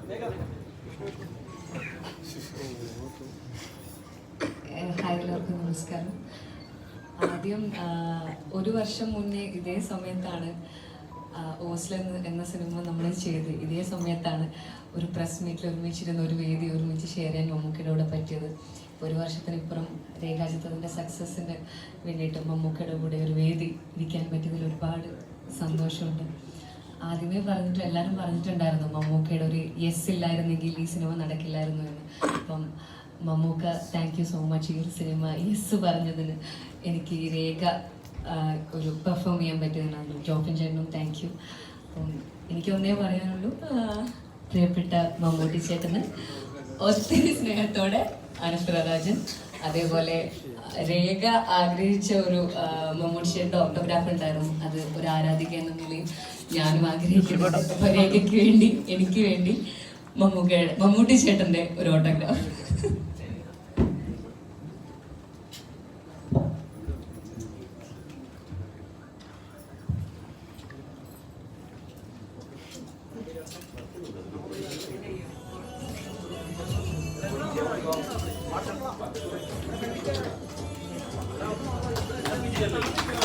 Hi, എല്ലാവർക്കും നമസ്കാരം. ആദ്യം ഒരു വർഷം മുന്നേ ഇതേ സമയത്താണ് ഓസ്ലർ എന്ന സിനിമ നമ്മൾ ചെയ്ത്. ഇതേ സമയത്താണ് ഒരു പ്രസ് മീറ്റിൽ ഒരുമിച്ചിരുന്ന ഒരു വേദി ഒരുമിച്ച് ഷെയർ ചെയ്യാൻ മമ്മൂക്കയുടെ കൂടെ പറ്റിയത്. ഒരു വർഷത്തിനിപ്പുറം രേഖാചിത്രത്തിൻ്റെ സക്സസ്സിന് വേണ്ടിയിട്ട് മമ്മൂക്കയുടെ കൂടെ ഒരു വേദി ഇരിക്കാൻ പറ്റിയതിൽ ഒരുപാട് സന്തോഷമുണ്ട്. ആദ്യമേ എല്ലാവരും പറഞ്ഞിട്ടുണ്ടായിരുന്നു മമ്മൂക്കയുടെ ഒരു യെസ് ഇല്ലായിരുന്നെങ്കിൽ ഈ സിനിമ നടക്കില്ലായിരുന്നു എന്ന്. അപ്പം Mammukka thank you so much. ഈ ഒരു സിനിമ യെസ് പറഞ്ഞതിന് എനിക്ക് ഈ രേഖ ഒരു പെർഫോം ചെയ്യാൻ പറ്റിയതിനാണ്. ജോഫിൻ ചേട്ടനും താങ്ക് യു. അപ്പം എനിക്കൊന്നേ പറയാനുള്ളൂ, പ്രിയപ്പെട്ട മമ്മൂട്ടി ചേട്ടന് ഒത്തിരി സ്നേഹത്തോടെ അനശ്വര രാജൻ. അതേപോലെ രേഖ ആഗ്രഹിച്ച ഒരു മമ്മൂട്ടി ചേട്ടൻ്റെ ഓട്ടോഗ്രാഫ് ഉണ്ടായിരുന്നു. അത് ഒരു ആരാധിക എന്ന നിലയിൽ ഞാനും ആഗ്രഹിക്കുന്നുണ്ട്. അപ്പോൾ രേഖയ്ക്ക് വേണ്ടി എനിക്ക് വേണ്ടി മമ്മൂട്ടി ചേട്ടൻ്റെ ഒരു ഓട്ടോഗ്രാഫ്. Gracias.